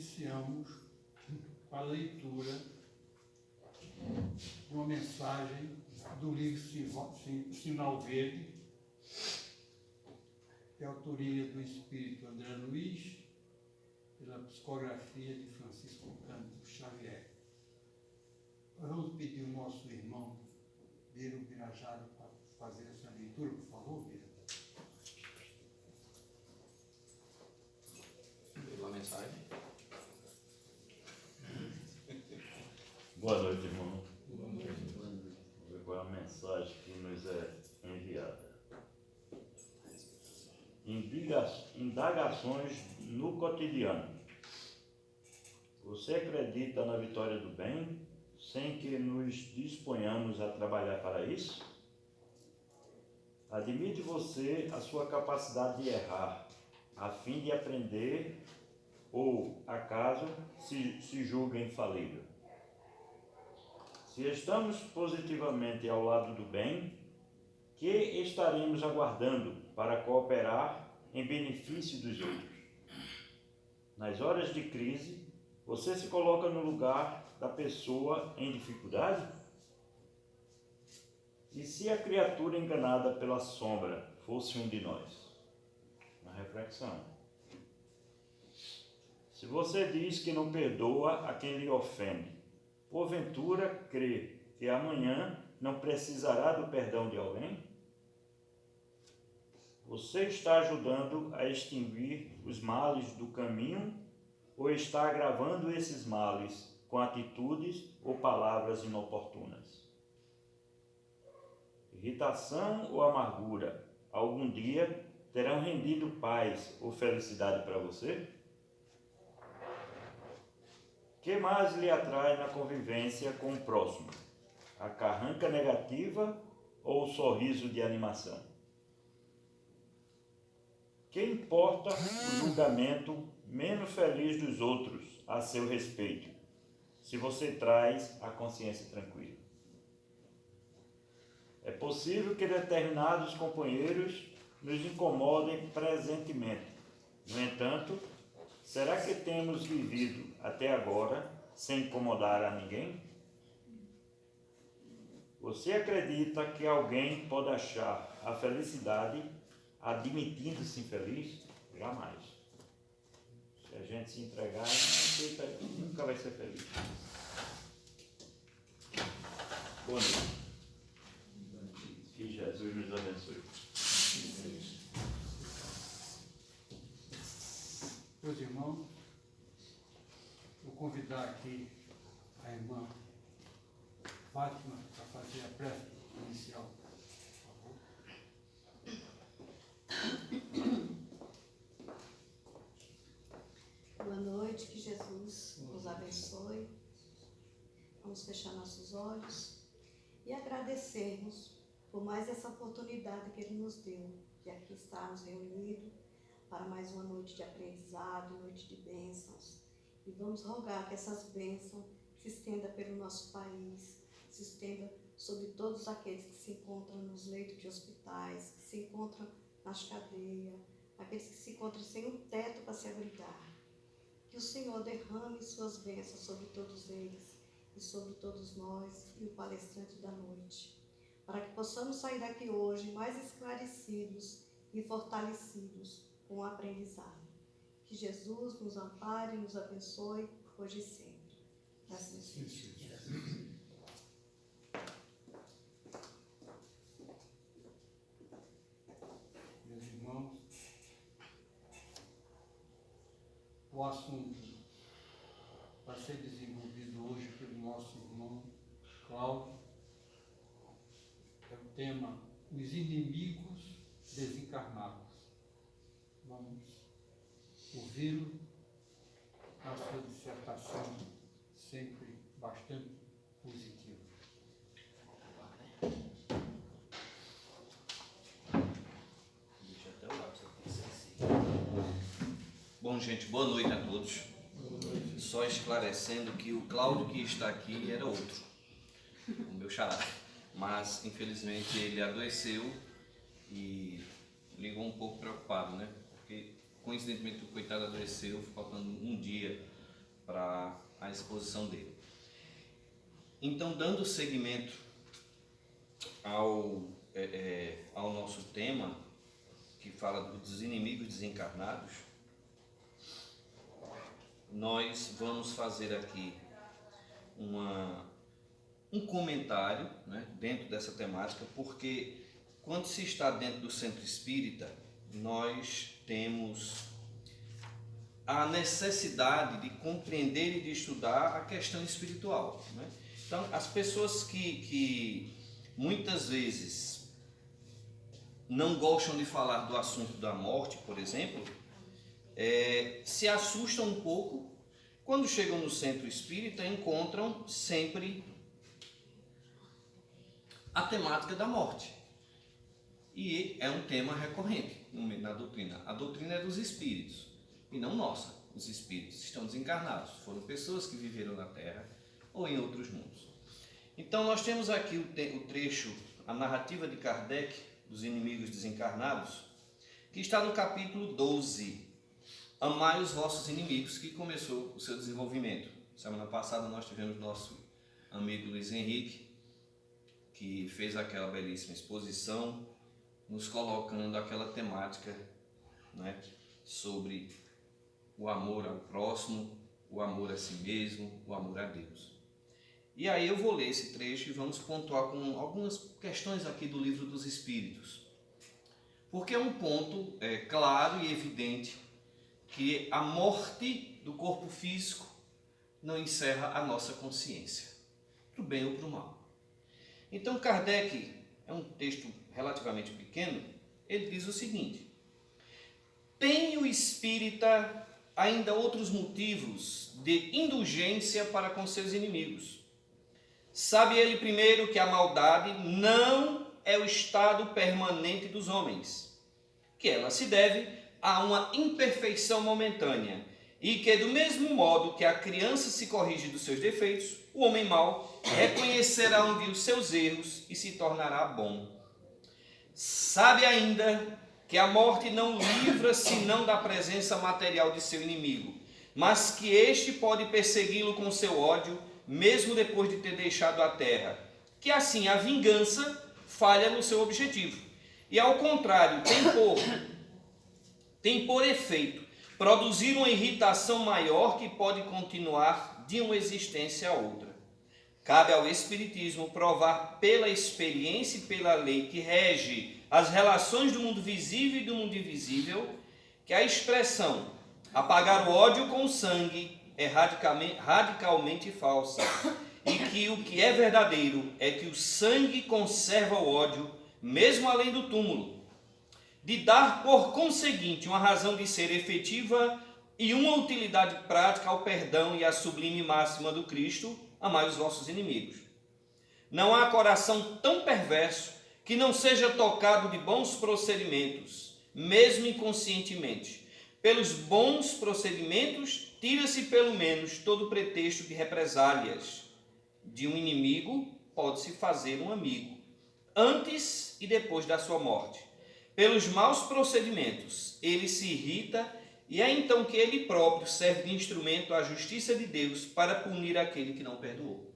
iniciamos a leitura de uma mensagem do livro Sinal Verde, de autoria do espírito André Luiz, pela psicografia de Francisco Cândido Xavier. Nós vamos pedir ao nosso irmão Biro Birajara para fazer essa leitura, por favor, Biro. Pela mensagem. Boa noite, irmão. Boa noite. Vamos ver qual é a mensagem que nos é enviada. Indagações no cotidiano. Você acredita na vitória do bem sem que nos disponhamos a trabalhar para isso? Admite você a sua capacidade de errar, a fim de aprender, ou acaso se julga infalível? Se estamos positivamente ao lado do bem, que estaremos aguardando para cooperar em benefício dos outros? Nas horas de crise, você se coloca no lugar da pessoa em dificuldade? E se a criatura enganada pela sombra fosse um de nós? Uma reflexão. Se você diz que não perdoa a quem lhe ofende, porventura crê que amanhã não precisará do perdão de alguém? Você está ajudando a extinguir os males do caminho ou está agravando esses males com atitudes ou palavras inoportunas? Irritação ou amargura, algum dia terão rendido paz ou felicidade para você? O que mais lhe atrai na convivência com o próximo? A carranca negativa ou o sorriso de animação? Que importa o julgamento menos feliz dos outros a seu respeito, se você traz a consciência tranquila? É possível que determinados companheiros nos incomodem presentemente. No entanto, será que temos vivido até agora sem incomodar a ninguém? Você acredita que alguém pode achar a felicidade admitindo-se infeliz? Jamais. Se a gente se entregar, nunca vai ser feliz. Boa noite. Que Jesus nos abençoe. Meus irmãos, vou convidar aqui a irmã Fátima para fazer a prece inicial, por favor. Boa noite, que Jesus nos abençoe. Vamos fechar nossos olhos e agradecermos por mais essa oportunidade que Ele nos deu de aqui estarmos reunidos para mais uma noite de aprendizado, noite de bênçãos. E vamos rogar que essas bênçãos se estendam pelo nosso país, se estendam sobre todos aqueles que se encontram nos leitos de hospitais, que se encontram nas cadeias, aqueles que se encontram sem um teto para se abrigar. Que o Senhor derrame suas bênçãos sobre todos eles e sobre todos nós e o palestrante da noite, para que possamos sair daqui hoje mais esclarecidos e fortalecidos com o aprendizado. Que Jesus nos ampare e nos abençoe hoje e sempre. Assim seja. Meus irmãos, o assunto vai ser desenvolvido hoje pelo nosso irmão Cláudio. É o tema: os inimigos desencarnados. Vamos ouvi-lo na sua dissertação, sempre bastante positiva. Deixa até o lápis aqui. Bom, gente, boa noite a todos. Só esclarecendo que o Cláudio que está aqui era outro, o meu xará. Mas, infelizmente, ele adoeceu e ligou um pouco preocupado, né? Porque, coincidentemente, o coitado adoeceu, faltando um dia para a exposição dele. Então, dando seguimento ao nosso tema, que fala dos inimigos desencarnados, nós vamos fazer aqui um comentário, né, dentro dessa temática, porque quando se está dentro do centro espírita, nós temos a necessidade de compreender e de estudar a questão espiritual, né? Então, as pessoas que muitas vezes não gostam de falar do assunto da morte, por exemplo, se assustam um pouco quando chegam no centro espírita, encontram sempre a temática da morte. E é um tema recorrente na doutrina. A doutrina é dos espíritos e não nossa. Os espíritos estão desencarnados. Foram pessoas que viveram na Terra ou em outros mundos. Então nós temos aqui o trecho, a narrativa de Kardec, dos inimigos desencarnados, que está no capítulo 12, Amai os vossos inimigos, que começou o seu desenvolvimento. Semana passada nós tivemos nosso amigo Luiz Henrique, que fez aquela belíssima exposição, nos colocando aquela temática, né, sobre o amor ao próximo, o amor a si mesmo, o amor a Deus. E aí eu vou ler esse trecho e vamos pontuar com algumas questões aqui do Livro dos Espíritos. Porque é um ponto claro e evidente que a morte do corpo físico não encerra a nossa consciência, para o bem ou para o mal. Então Kardec, é um texto relativamente pequeno, ele diz o seguinte: tem o espírita ainda outros motivos de indulgência para com seus inimigos. Sabe ele primeiro que a maldade não é o estado permanente dos homens, que ela se deve a uma imperfeição momentânea, e que do mesmo modo que a criança se corrige dos seus defeitos, o homem mau reconhecerá um dia os seus erros e se tornará bom. Sabe ainda que a morte não livra senão da presença material de seu inimigo, mas que este pode persegui-lo com seu ódio, mesmo depois de ter deixado a terra, que assim a vingança falha no seu objetivo, e ao contrário, tem por efeito produzir uma irritação maior que pode continuar de uma existência a outra. Cabe ao Espiritismo provar pela experiência e pela lei que rege as relações do mundo visível e do mundo invisível, que a expressão apagar o ódio com o sangue é radicalmente falsa, e que o que é verdadeiro é que o sangue conserva o ódio mesmo além do túmulo, de dar por conseguinte uma razão de ser efetiva e uma utilidade prática ao perdão e à sublime máxima do Cristo: amai os vossos inimigos. Não há coração tão perverso que não seja tocado de bons procedimentos, mesmo inconscientemente. Pelos bons procedimentos, tira-se pelo menos todo pretexto de represálias. De um inimigo pode-se fazer um amigo, antes e depois da sua morte. Pelos maus procedimentos, ele se irrita, e é então que ele próprio serve de instrumento à justiça de Deus para punir aquele que não perdoou.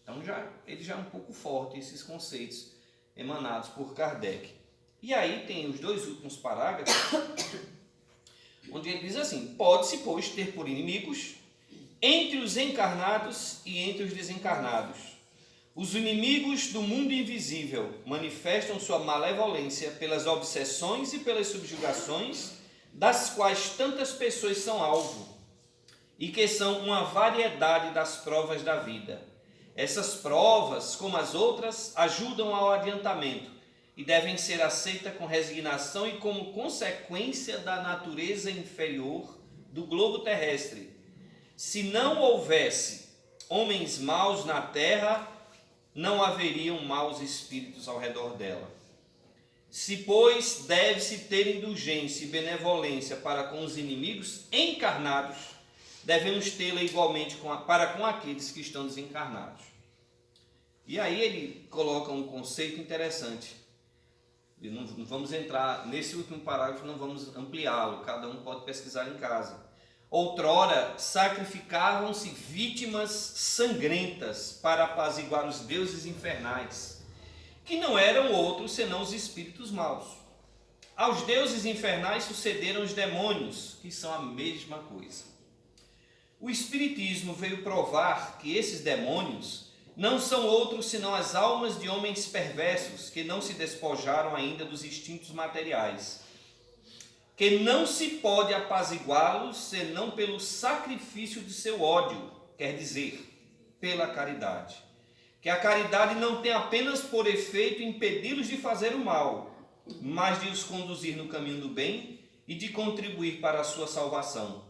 Então ele já é um pouco forte, esses conceitos emanados por Kardec. E aí tem os dois últimos parágrafos, onde ele diz assim: pode-se, pois, ter por inimigos entre os encarnados e entre os desencarnados. Os inimigos do mundo invisível manifestam sua malevolência pelas obsessões e pelas subjugações das quais tantas pessoas são alvo, e que são uma variedade das provas da vida. Essas provas, como as outras, ajudam ao adiantamento e devem ser aceitas com resignação e como consequência da natureza inferior do globo terrestre. Se não houvesse homens maus na terra, não haveriam maus espíritos ao redor dela. Se, pois, deve-se ter indulgência e benevolência para com os inimigos encarnados, devemos tê-la igualmente para com aqueles que estão desencarnados. E aí ele coloca um conceito interessante. E não vamos entrar nesse último parágrafo, não vamos ampliá-lo, cada um pode pesquisar em casa. Outrora sacrificavam-se vítimas sangrentas para apaziguar os deuses infernais, que não eram outros senão os espíritos maus. Aos deuses infernais sucederam os demônios, que são a mesma coisa. O Espiritismo veio provar que esses demônios não são outros senão as almas de homens perversos que não se despojaram ainda dos instintos materiais, que não se pode apaziguá-los senão pelo sacrifício de seu ódio, quer dizer, pela caridade. Que a caridade não tem apenas por efeito impedi-los de fazer o mal, mas de os conduzir no caminho do bem e de contribuir para a sua salvação.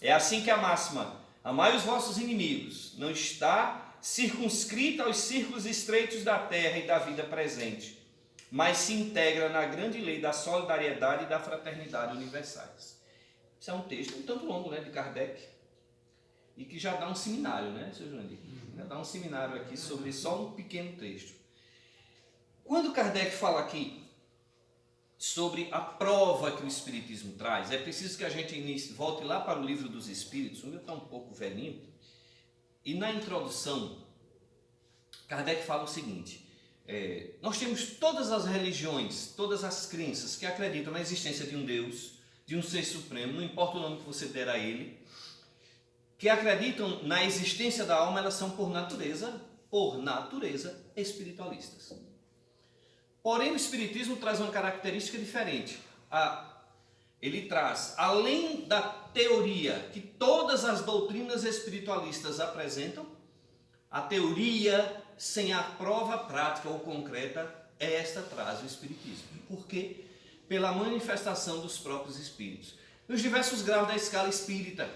É assim que a máxima, amai os vossos inimigos, não está circunscrita aos círculos estreitos da terra e da vida presente, mas se integra na grande lei da solidariedade e da fraternidade universais. Isso é um texto um tanto longo, né, de Kardec, e que já dá um seminário, né, seu Jurandir? Já dá um seminário aqui sobre só um pequeno texto. Quando Kardec fala aqui sobre a prova que o Espiritismo traz, é preciso que a gente volte lá para o Livro dos Espíritos. O meu está um pouco velhinho, e na introdução Kardec fala o seguinte: nós temos todas as religiões, todas as crenças que acreditam na existência de um Deus, de um ser supremo, não importa o nome que você der a ele, que acreditam na existência da alma, elas são por natureza espiritualistas. Porém, o Espiritismo traz uma característica diferente. Ele traz, além da teoria que todas as doutrinas espiritualistas apresentam, a teoria sem a prova prática ou concreta, esta traz o Espiritismo. Por quê? Pela manifestação dos próprios espíritos. Nos diversos graus da escala espírita,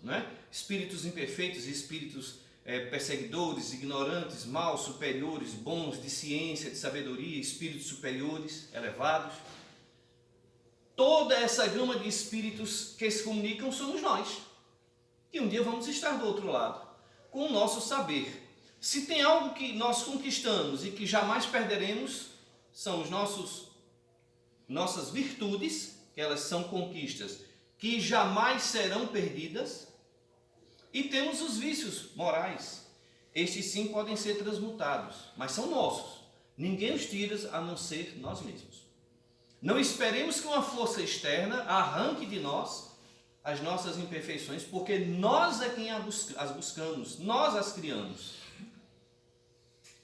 né? Espíritos imperfeitos e espíritos perseguidores, ignorantes, maus, superiores, bons, de ciência, de sabedoria, espíritos superiores, elevados. Toda essa gama de espíritos que se comunicam somos nós. E um dia vamos estar do outro lado, com o nosso saber. Se tem algo que nós conquistamos e que jamais perderemos, são os nossas virtudes, que elas são conquistas que jamais serão perdidas, e temos os vícios morais. Estes sim podem ser transmutados, mas são nossos. Ninguém os tira a não ser nós mesmos. Não esperemos que uma força externa arranque de nós as nossas imperfeições, porque nós é quem as buscamos, nós as criamos.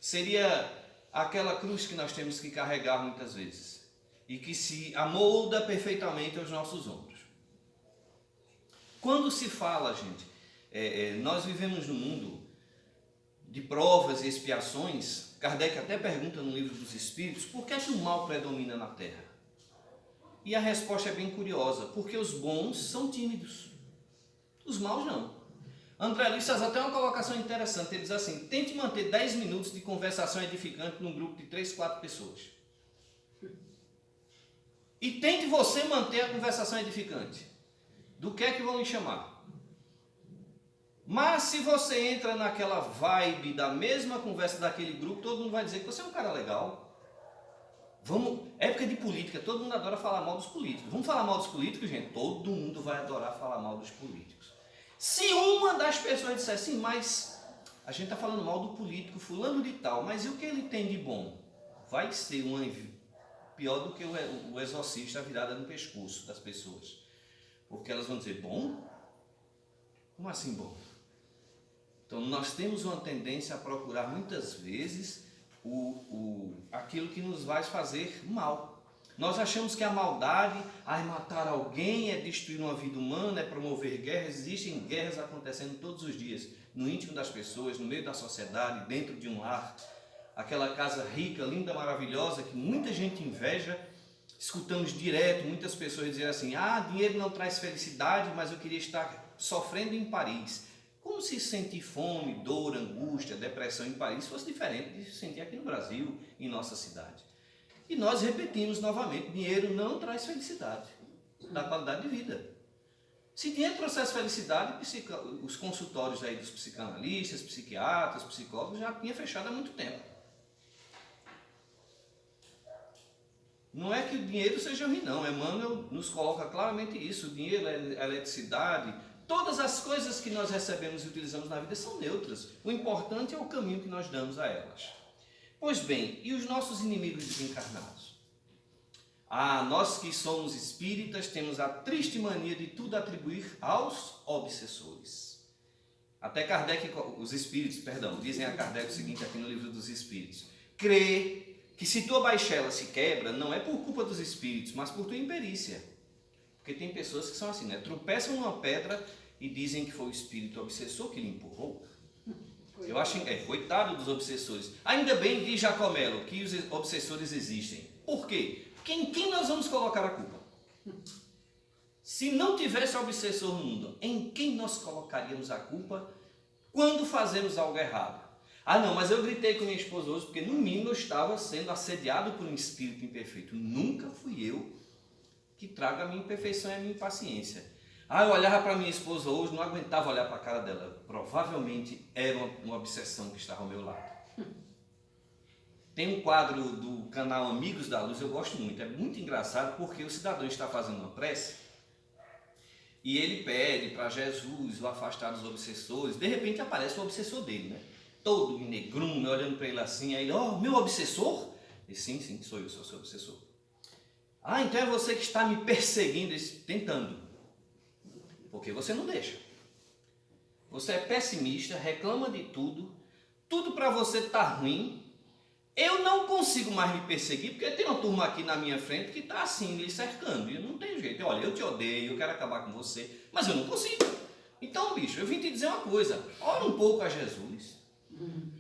Seria aquela cruz que nós temos que carregar muitas vezes e que se amolda perfeitamente aos nossos ombros. Quando se fala, gente, nós vivemos num mundo de provas e expiações. Kardec até pergunta no Livro dos Espíritos por que é que o mal predomina na Terra. E a resposta é bem curiosa: porque os bons são tímidos, os maus não. André Luiz faz até uma colocação interessante. Ele diz assim: tente manter 10 minutos de conversação edificante num grupo de 3, 4 pessoas. E tente você manter a conversação edificante. Do que é que vão lhe chamar? Mas se você entra naquela vibe da mesma conversa daquele grupo, todo mundo vai dizer que você é um cara legal. Época de política, todo mundo adora falar mal dos políticos. Vamos falar mal dos políticos, gente? Todo mundo vai adorar falar mal dos políticos. Se uma das pessoas disser assim, mas a gente está falando mal do político fulano de tal, mas e o que ele tem de bom? Vai ser pior do que o exorcista virada no pescoço das pessoas. Porque elas vão dizer, bom? Como assim bom? Então nós temos uma tendência a procurar muitas vezes aquilo que nos vai fazer mal. Nós achamos que a maldade, matar alguém, é destruir uma vida humana, é promover guerras. Existem guerras acontecendo todos os dias, no íntimo das pessoas, no meio da sociedade, dentro de um lar. Aquela casa rica, linda, maravilhosa, que muita gente inveja. Escutamos direto muitas pessoas dizer assim, dinheiro não traz felicidade, mas eu queria estar sofrendo em Paris. Como se sentir fome, dor, angústia, depressão em Paris fosse diferente de sentir aqui no Brasil, em nossa cidade. E nós repetimos novamente, dinheiro não traz felicidade, dá qualidade de vida. Se dinheiro trouxesse felicidade, os consultórios aí dos psicanalistas, psiquiatras, psicólogos já tinham fechado há muito tempo. Não é que o dinheiro seja ruim, não. Emmanuel nos coloca claramente isso. O dinheiro, a eletricidade, Todas as coisas que nós recebemos e utilizamos na vida são neutras. O importante é o caminho que nós damos a elas. Pois bem, e os nossos inimigos desencarnados? Nós que somos espíritas temos a triste mania de tudo atribuir aos obsessores. Até Kardec, os espíritos, dizem a Kardec o seguinte aqui no Livro dos Espíritos: crê que se tua baixela se quebra, não é por culpa dos espíritos, mas por tua imperícia. Porque tem pessoas que são assim, né? Tropeçam numa pedra e dizem que foi o espírito obsessor que lhe empurrou. Eu acho, coitado dos obsessores. Ainda bem, diz Jacomelo, que os obsessores existem. Por quê? Porque em quem nós vamos colocar a culpa? Se não tivesse obsessor no mundo, em quem nós colocaríamos a culpa quando fazemos algo errado? Não, mas eu gritei com minha esposa hoje porque no mínimo eu estava sendo assediado por um espírito imperfeito. Nunca fui eu que trago a minha imperfeição e a minha impaciência. Eu olhava para minha esposa hoje, não aguentava olhar para a cara dela. Provavelmente era uma obsessão que estava ao meu lado. Tem um quadro do canal Amigos da Luz, eu gosto muito. É muito engraçado porque o cidadão está fazendo uma prece e ele pede para Jesus o afastar dos obsessores. De repente aparece o obsessor dele, né? Todo em negrume, olhando para ele assim. Aí ele, meu obsessor? Ele, sim, sou eu, sou seu obsessor. Então é você que está me perseguindo, tentando. Porque você não deixa. Você é pessimista, reclama de tudo. Tudo para você está ruim. Eu não consigo mais me perseguir, porque tem uma turma aqui na minha frente que está assim, me cercando. E não tem jeito. Olha, eu te odeio, eu quero acabar com você, mas eu não consigo. Então, bicho, eu vim te dizer uma coisa. Ora um pouco a Jesus.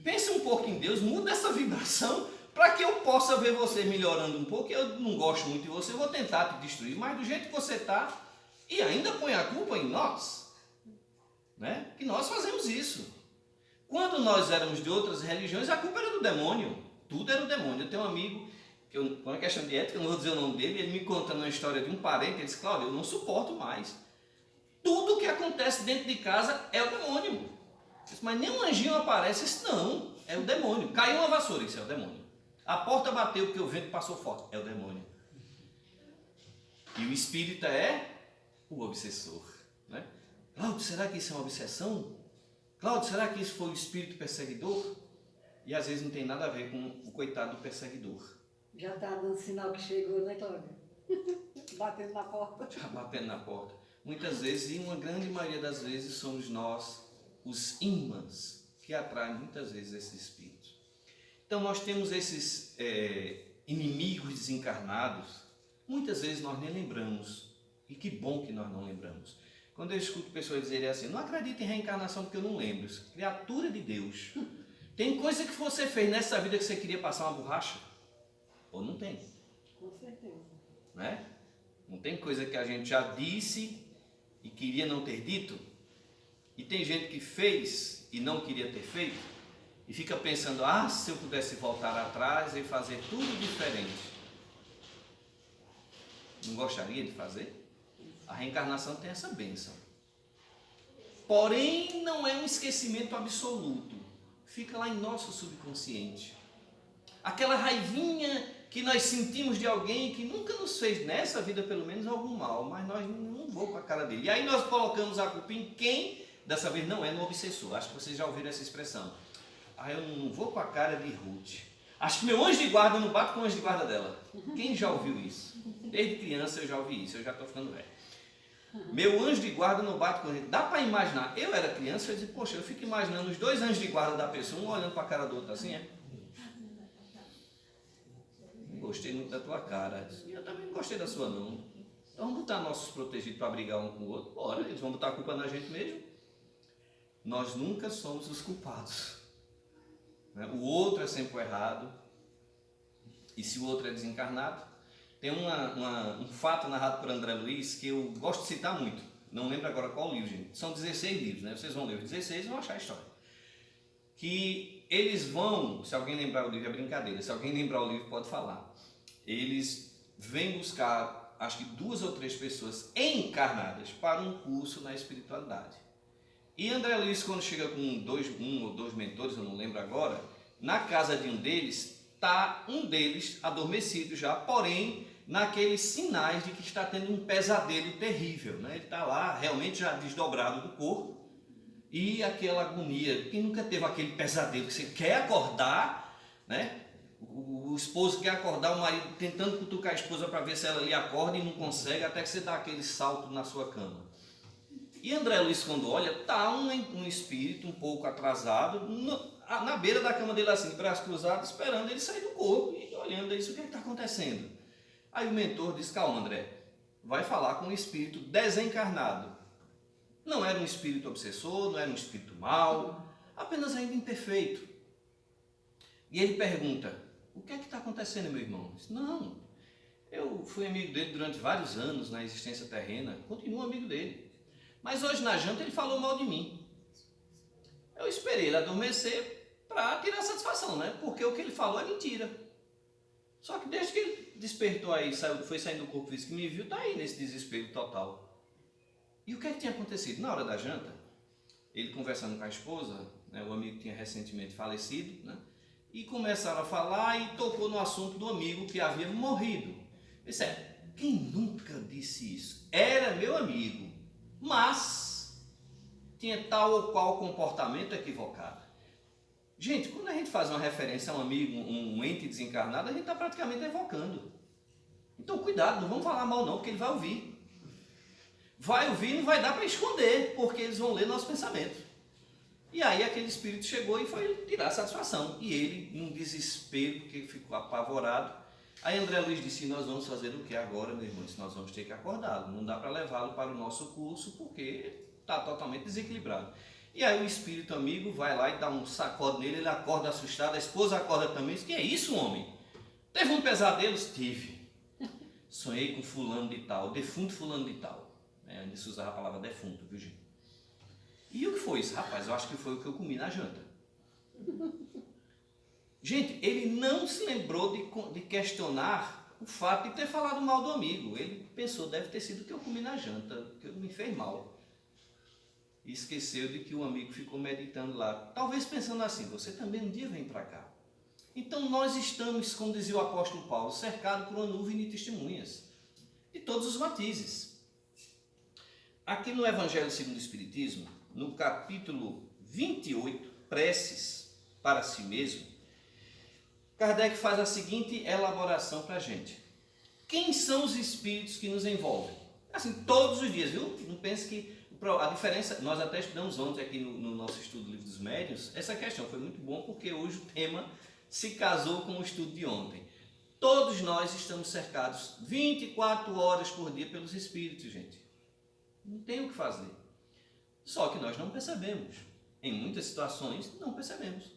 Pense um pouco em Deus, muda essa vibração para que eu possa ver você melhorando um pouco. Eu não gosto muito de você, eu vou tentar te destruir, mas do jeito que você está, e ainda põe a culpa em nós, né? Que nós fazemos isso. Quando nós éramos de outras religiões, a culpa era do demônio. Tudo era o demônio. Eu tenho um amigo, por uma questão de ética, eu não vou dizer o nome dele, ele me conta uma história de um parente, ele disse: Cláudio, eu não suporto mais. Tudo que acontece dentro de casa é o demônio. Eu disse, mas nem um anjinho aparece. Eu disse, não, é o demônio. Caiu uma vassoura, isso é o demônio. A porta bateu porque o vento passou forte, é o demônio. E o espírita é o obsessor, né? Cláudio, será que isso é uma obsessão? Cláudio, será que isso foi o espírito perseguidor? E às vezes não tem nada a ver com o coitado do perseguidor. Já está dando sinal que chegou, né, Cláudia? Batendo na porta. Já batendo na porta. Muitas vezes, e uma grande maioria das vezes, somos nós, os ímãs, que atraem muitas vezes esses espíritos. Então nós temos esses inimigos desencarnados, muitas vezes nós nem lembramos. E que bom que nós não lembramos. Quando eu escuto pessoas dizerem assim, não acredito em reencarnação porque eu não lembro. Criatura de Deus. Tem coisa que você fez nessa vida que você queria passar uma borracha? Ou não tem? Com certeza. Né? Não tem coisa que a gente já disse e queria não ter dito? E tem gente que fez e não queria ter feito? E fica pensando, se eu pudesse voltar atrás e fazer tudo diferente. Não gostaria de fazer? A reencarnação tem essa bênção. Porém, não é um esquecimento absoluto. Fica lá em nosso subconsciente. Aquela raivinha que nós sentimos de alguém que nunca nos fez, nessa vida pelo menos, algum mal, mas nós não vamos com a cara dele. E aí nós colocamos a culpa em quem? Dessa vez não é no obsessor. Acho que vocês já ouviram essa expressão. Eu não vou com a cara de Ruth. Acho que meu anjo de guarda não bate com o anjo de guarda dela. Quem já ouviu isso? Desde criança eu já ouvi isso, eu já estou ficando velho. Meu anjo de guarda não bate com ele. Dá para imaginar? Eu era criança, eu disse, poxa, eu fico imaginando os dois anjos de guarda da pessoa, um olhando para a cara do outro assim, Gostei muito da tua cara. Eu também não gostei da sua, não. Então vamos botar nossos protegidos para brigar um com o outro? Bora, eles vão botar a culpa na gente mesmo. Nós nunca somos os culpados. O outro é sempre o errado. E se o outro é desencarnado, tem um fato narrado por André Luiz que eu gosto de citar muito. Não lembro agora qual livro, gente. São 16 livros, né? Vocês vão ler os 16 e vão achar a história. Que eles vão, se alguém lembrar o livro é brincadeira, se alguém lembrar o livro pode falar. Eles vêm buscar, acho que 2 ou 3 pessoas encarnadas para um curso na espiritualidade. E André Luiz, quando chega com um ou dois mentores, eu não lembro agora, na casa de um deles, está um deles adormecido já, porém naqueles sinais de que está tendo um pesadelo terrível, né? Ele está lá realmente já desdobrado do corpo e aquela agonia. Quem nunca teve aquele pesadelo que você quer acordar, né? O esposo quer acordar, o marido tentando cutucar a esposa para ver se ela lhe acorda e não consegue, até que você dá aquele salto na sua cama. E André Luiz, quando olha, está um espírito um pouco atrasado na beira da cama dele, assim, braços cruzados, esperando ele sair do corpo e olhando isso, o que está acontecendo? Aí o mentor diz: calma, André, vai falar com um espírito desencarnado. Não era um espírito obsessor, não era um espírito mau, apenas ainda imperfeito. E ele pergunta: o que é que está acontecendo, meu irmão? Diz: não, eu fui amigo dele durante vários anos na existência terrena, continuo amigo dele. Mas hoje na janta ele falou mal de mim. Eu esperei ele adormecer para tirar satisfação, né? Porque o que ele falou é mentira. Só que desde que ele despertou aí, foi saindo do corpo físico e me viu, está aí nesse desespero total. E o que é que tinha acontecido? Na hora da janta, ele conversando com a esposa, né, o amigo tinha recentemente falecido, né, e começaram a falar e tocou no assunto do amigo que havia morrido. Isso é, quem nunca disse isso? Era meu amigo, mas tinha tal ou qual comportamento equivocado. Gente, quando a gente faz uma referência a um amigo, um ente desencarnado, a gente está praticamente evocando. Então cuidado, não vamos falar mal não, porque ele vai ouvir. Vai ouvir e não vai dar para esconder, porque eles vão ler nosso pensamento. E aí aquele espírito chegou e foi tirar satisfação. E ele, num desespero, que ficou apavorado. Aí André Luiz disse: nós vamos fazer o que agora, meu irmão? Nós vamos ter que acordá-lo. Não dá para levá-lo para o nosso curso, porque está totalmente desequilibrado. E aí o espírito amigo vai lá e dá um sacode nele, ele acorda assustado, a esposa acorda também, diz: que é isso, homem? Teve um pesadelo? Tive. Sonhei com fulano de tal, defunto fulano de tal. Ainda se usava a palavra defunto, viu, gente? E o que foi isso? Rapaz, eu acho que foi o que eu comi na janta. Gente, ele não se lembrou de questionar o fato de ter falado mal do amigo. Ele pensou: deve ter sido o que eu comi na janta, que eu me fez mal. E esqueceu de que o amigo ficou meditando lá, talvez pensando assim: você também um dia vem para cá. Então nós estamos, como dizia o apóstolo Paulo, cercados por uma nuvem de testemunhas, de todos os matizes. Aqui no Evangelho segundo o Espiritismo, no capítulo 28, preces para si mesmo, Kardec faz a seguinte elaboração para a gente: quem são os espíritos que nos envolvem? Assim, todos os dias, viu? Não pense que a diferença, nós até estudamos ontem aqui no nosso estudo do Livro dos Médiuns, essa questão foi muito bom, porque hoje o tema se casou com o estudo de ontem. Todos nós estamos cercados 24 horas por dia pelos espíritos, gente. Não tem o que fazer. Só que nós não percebemos. Em muitas situações, não percebemos.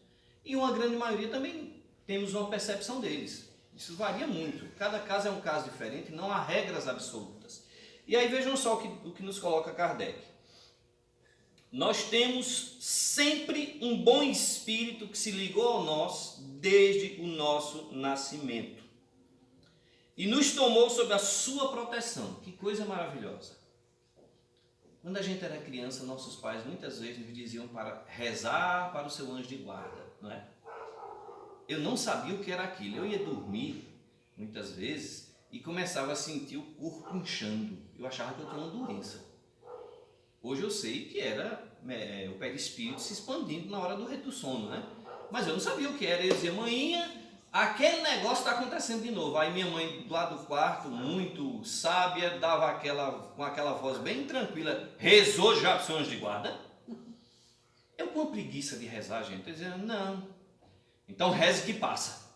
E uma grande maioria também temos uma percepção deles. Isso varia muito. Cada caso é um caso diferente, não há regras absolutas. E aí vejam só o que nos coloca Kardec. Nós temos sempre um bom espírito que se ligou a nós desde o nosso nascimento e nos tomou sob a sua proteção. Que coisa maravilhosa! Quando a gente era criança, nossos pais muitas vezes nos diziam para rezar para o seu anjo de guarda, não é? Eu não sabia o que era aquilo. Eu ia dormir muitas vezes e começava a sentir o corpo inchando. Eu achava que eu tinha uma doença. Hoje eu sei que era o perispírito se expandindo na hora do sono, né? Mas eu não sabia o que era. Eu dizia: maninha, aquele negócio está acontecendo de novo. Aí minha mãe, do lado do quarto, muito sábia, dava com aquela voz bem tranquila: rezou já para os anjos de guarda? Eu com uma preguiça de rezar, gente, eu dizia: não. Então reze que passa.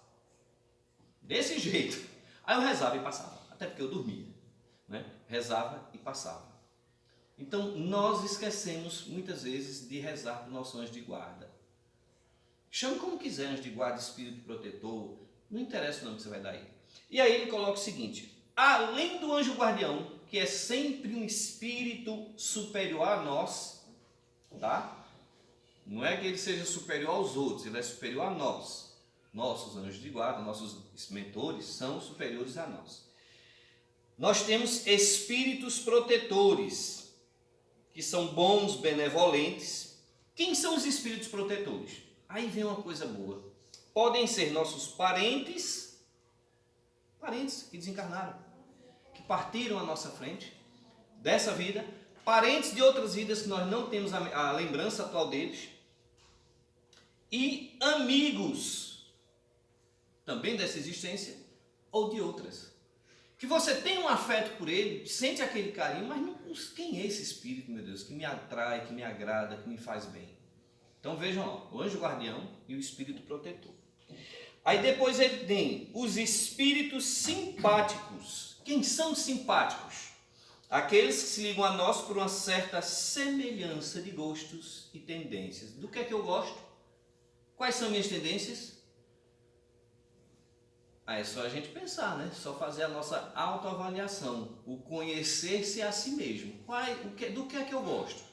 Desse jeito. Aí eu rezava e passava, até porque eu dormia, né? Rezava e passava. Então, nós esquecemos muitas vezes de rezar para o nosso anjo de guarda. Chame como quiser, anjo de guarda, espírito protetor, não interessa o nome que você vai dar aí. E aí ele coloca o seguinte: além do anjo guardião, que é sempre um espírito superior a nós, tá? Não é que ele seja superior aos outros, ele é superior a nós. Nossos anjos de guarda, nossos mentores são superiores a nós. Nós temos espíritos protetores, que são bons, benevolentes. Quem são os espíritos protetores? Aí vem uma coisa boa. Podem ser nossos parentes que desencarnaram. que partiram à nossa frente, dessa vida, parentes de outras vidas que nós não temos a lembrança atual deles, e amigos também dessa existência ou de outras. Que você tem um afeto por ele, sente aquele carinho, mas não, quem é esse espírito, meu Deus, que me atrai, que me agrada, que me faz bem? Então vejam lá, o anjo guardião e o espírito protetor. Aí depois ele tem os espíritos simpáticos. Quem são os simpáticos? Aqueles que se ligam a nós por uma certa semelhança de gostos e tendências. Do que é que eu gosto? Quais são minhas tendências? Aí é só a gente pensar, né? Só fazer a nossa autoavaliação, o conhecer-se a si mesmo. Do que é que eu gosto?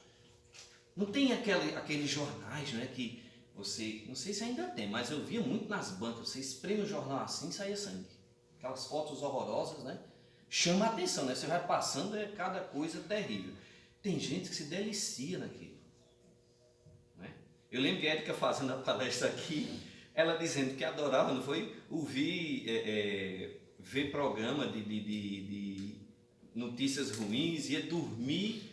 Não tem aqueles jornais, né? Que você, não sei se ainda tem, mas eu via muito nas bancas, você espreme o jornal assim e saía sangue. Aquelas fotos horrorosas, né? Chama a atenção, né? Você vai passando, é cada coisa terrível. Tem gente que se delicia naquilo. Né? Eu lembro que a Érica fazendo a palestra aqui, ela dizendo que adorava, não foi? Ouvir, ver programa de notícias ruins, ia dormir,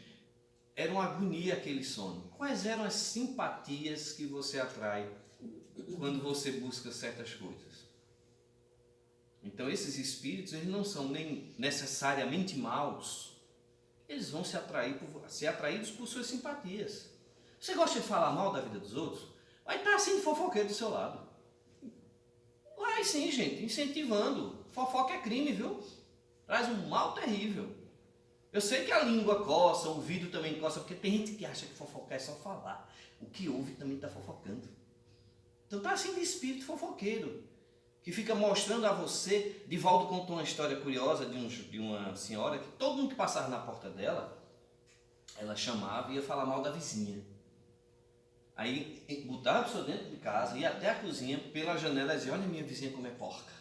era uma agonia aquele sono. Quais eram as simpatias que você atrai quando você busca certas coisas? Então esses espíritos, eles não são nem necessariamente maus, eles vão ser atraídos por suas simpatias. Você gosta de falar mal da vida dos outros? Vai estar assim de fofoqueiro do seu lado. Vai sim, gente, incentivando. Fofoca é crime, viu? Traz um mal terrível. Eu sei que a língua coça, o ouvido também coça, porque tem gente que acha que fofocar é só falar. O que ouve também está fofocando. Então tá assim de espírito fofoqueiro, que fica mostrando a você. Divaldo contou uma história curiosa de uma senhora que todo mundo que passava na porta dela, ela chamava e ia falar mal da vizinha. Aí botava a pessoa dentro de casa, ia até a cozinha, pela janela e dizia: olha minha vizinha como é porca.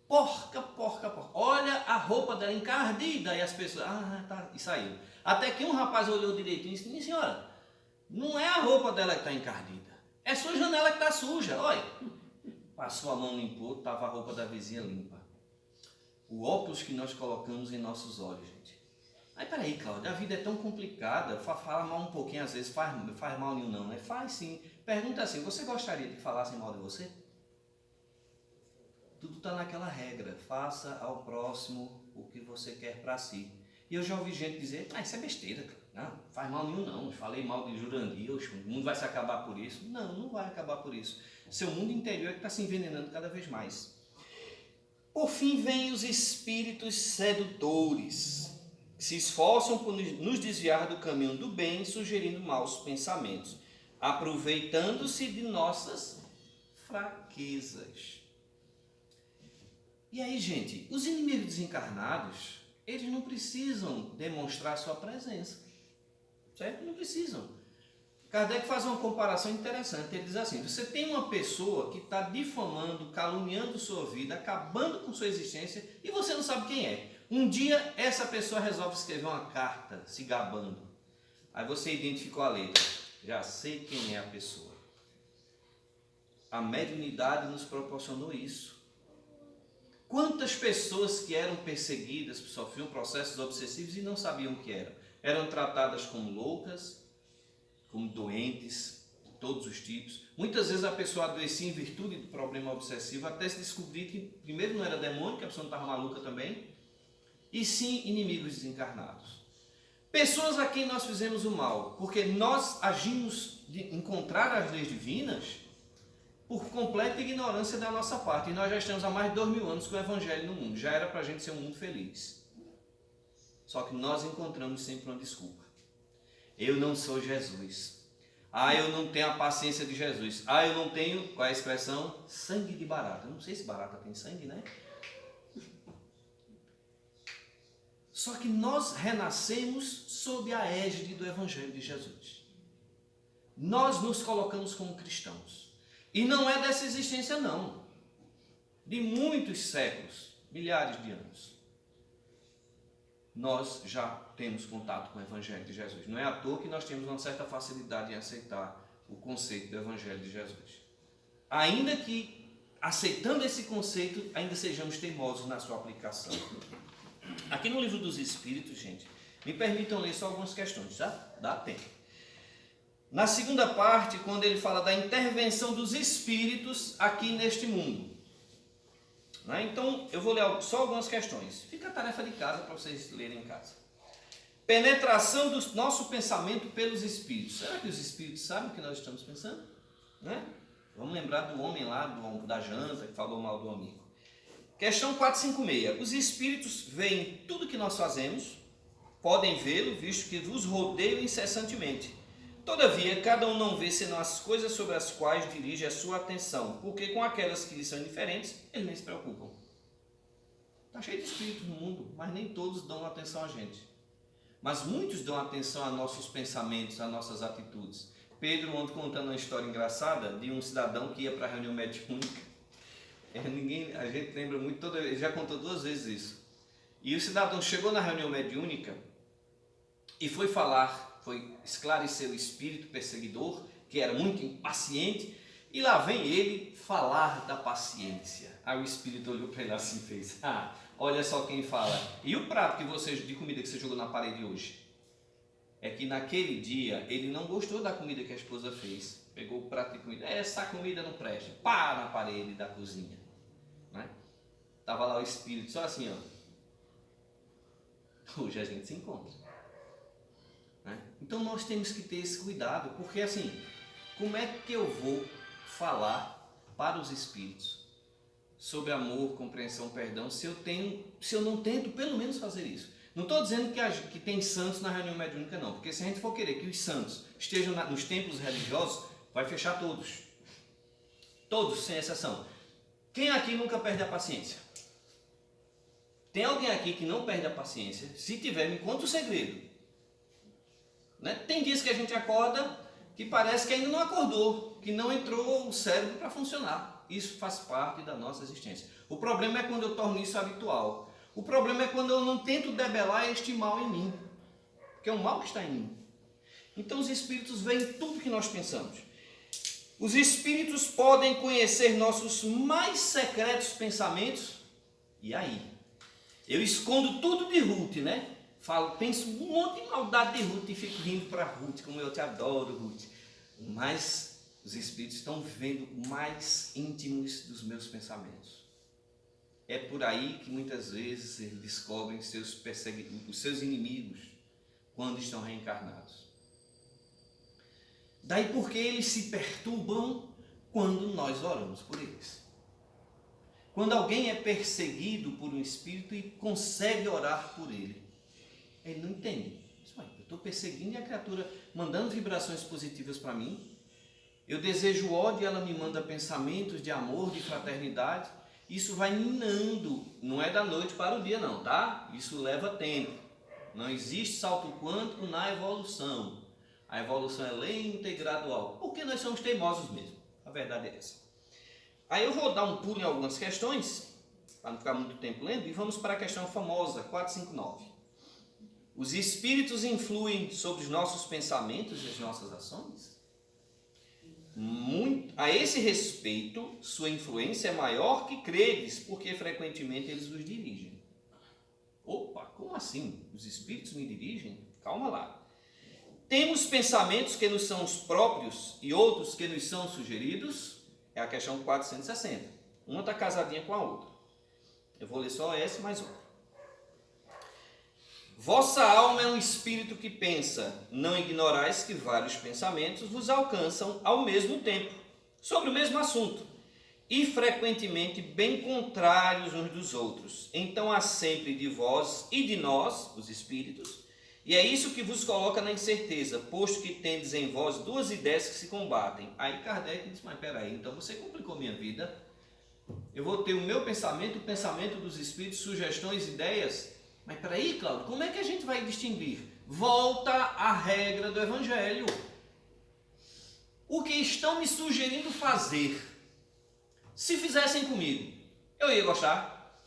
Porca, porca, porca. Olha a roupa dela encardida. E as pessoas, tá, e saiu. Até que um rapaz olhou direitinho e disse: minha senhora, não é a roupa dela que está encardida, é sua janela que está suja, olha. Passou a mão, limpou, estava a roupa da vizinha limpa. O óculos que nós colocamos em nossos olhos, gente. Aí peraí, Cláudia, a vida é tão complicada, fala mal um pouquinho às vezes, faz mal nenhum não, né? Faz sim. Pergunta assim: você gostaria de que falassem mal de você? Tudo está naquela regra, faça ao próximo o que você quer para si. E eu já ouvi gente dizer: isso é besteira, não faz mal nenhum não, falei mal de Jurandir, o mundo vai se acabar por isso. Não, não vai acabar por isso. Seu mundo interior é que está se envenenando cada vez mais. Por fim, vem os espíritos sedutores, que se esforçam por nos desviar do caminho do bem, sugerindo maus pensamentos, aproveitando-se de nossas fraquezas. E aí, gente, os inimigos desencarnados, eles não precisam demonstrar sua presença, certo? Não precisam. Kardec faz uma comparação interessante. Ele diz assim: você tem uma pessoa que está difamando, caluniando sua vida, acabando com sua existência, e você não sabe quem é. Um dia essa pessoa resolve escrever uma carta se gabando. Aí você identificou a letra. Já sei quem é a pessoa. A mediunidade nos proporcionou isso. Quantas pessoas que eram perseguidas, sofriam processos obsessivos e não sabiam o que eram? Eram tratadas como loucas, como doentes, de todos os tipos. Muitas vezes a pessoa adoecia em virtude do problema obsessivo, até se descobrir que primeiro não era demônio, que a pessoa não estava maluca também, e sim inimigos desencarnados. Pessoas a quem nós fizemos o mal, porque nós agimos de encontrar as leis divinas por completa ignorância da nossa parte. E nós já estamos há mais de 2000 anos com o Evangelho no mundo. Já era para a gente ser um mundo feliz. Só que nós encontramos sempre uma desculpa. Eu não sou Jesus. Eu não tenho a paciência de Jesus. Eu não tenho, qual é a expressão? Sangue de barata. Eu não sei se barata tem sangue, né? Só que nós renascemos sob a égide do Evangelho de Jesus. Nós nos colocamos como cristãos. E não é dessa existência não. De muitos séculos, milhares de anos. Nós já temos contato com o Evangelho de Jesus. Não é à toa que nós temos uma certa facilidade em aceitar o conceito do Evangelho de Jesus. Ainda que, aceitando esse conceito, ainda sejamos teimosos na sua aplicação. Aqui no livro dos Espíritos, gente, me permitam ler só algumas questões, tá? Dá tempo. Na segunda parte, quando ele fala da intervenção dos espíritos aqui neste mundo. Né? Então, eu vou ler só algumas questões. Fica a tarefa de casa para vocês lerem em casa. Penetração do nosso pensamento pelos espíritos. Será que os espíritos sabem o que nós estamos pensando? Né? Vamos lembrar do homem lá, da janta, que falou mal do amigo. Questão 456. Os espíritos veem tudo que nós fazemos, podem vê-lo, visto que vos rodeiam incessantemente. Todavia, cada um não vê senão as coisas sobre as quais dirige a sua atenção, porque com aquelas que lhe são indiferentes, eles nem se preocupam. Está cheio de espíritos no mundo, mas nem todos dão atenção a gente. Mas muitos dão atenção a nossos pensamentos, a nossas atitudes. Pedro ontem contando uma história engraçada de um cidadão que ia para a reunião mediúnica. A gente lembra muito, ele já contou 2 vezes isso. E o cidadão chegou na reunião mediúnica e foi esclarecer o espírito perseguidor, que era muito impaciente, e lá vem ele falar da paciência. Aí o espírito olhou para ele assim e fez: olha só quem fala. E o prato de comida que você jogou na parede hoje? É que naquele dia ele não gostou da comida que a esposa fez. Pegou o prato de comida, essa comida não presta, pá, na parede da cozinha. Né? Tava lá o espírito, só assim, ó. Hoje a gente se encontra. Né? Então nós temos que ter esse cuidado, porque assim, como é que eu vou falar para os espíritos sobre amor, compreensão, perdão, se eu não tento pelo menos fazer isso? Não estou dizendo que tem santos na reunião mediúnica, não, porque se a gente for querer que os santos estejam nos templos religiosos, vai fechar todos. Todos, sem exceção. Quem aqui nunca perde a paciência? Tem alguém aqui que não perde a paciência? Se tiver, me conta o segredo. Né? Tem dias que a gente acorda que parece que ainda não acordou, que não entrou o cérebro para funcionar. Isso faz parte da nossa existência. O problema é quando eu torno isso habitual. O problema é quando eu não tento debelar este mal em mim, porque é um mal que está em mim. Então os espíritos veem tudo que nós pensamos. Os espíritos podem conhecer nossos mais secretos pensamentos. E aí? Eu escondo tudo de Ruth, né? Penso um monte de maldade de Ruth e fico rindo para Ruth, como eu te adoro, Ruth. Mas os espíritos estão vendo mais íntimos dos meus pensamentos. É por aí que muitas vezes eles descobrem os seus inimigos quando estão reencarnados. Daí porque eles se perturbam quando nós oramos por eles. Quando alguém é perseguido por um espírito e consegue orar por ele, ele não entende. Eu estou perseguindo e a criatura mandando vibrações positivas para mim. Eu desejo ódio e ela me manda pensamentos de amor, de fraternidade. Isso vai minando, não é da noite para o dia não, tá? Isso leva tempo. Não existe salto quântico na evolução. A evolução é lenta e gradual, porque nós somos teimosos mesmo. A verdade é essa. Aí eu vou dar um pulo em algumas questões, para não ficar muito tempo lendo, e vamos para a questão famosa, 459. Os espíritos influem sobre os nossos pensamentos e as nossas ações? A esse respeito, sua influência é maior que credes, porque frequentemente eles vos dirigem. Opa, como assim? Os espíritos me dirigem? Calma lá. Temos pensamentos que nos são os próprios e outros que nos são sugeridos? É a questão 460. Uma está casadinha com a outra. Eu vou ler só essa e mais outra. Vossa alma é um espírito que pensa, não ignorais que vários pensamentos vos alcançam ao mesmo tempo, sobre o mesmo assunto, e frequentemente bem contrários uns dos outros. Então há sempre de vós e de nós, os espíritos, e é isso que vos coloca na incerteza, posto que tendes em vós 2 ideias que se combatem. Aí Kardec diz, mas peraí, então você complicou minha vida. Eu vou ter o meu pensamento, o pensamento dos espíritos, sugestões, ideias. Mas peraí, Cláudio, como é que a gente vai distinguir? Volta à regra do Evangelho. O que estão me sugerindo fazer, se fizessem comigo, eu ia gostar?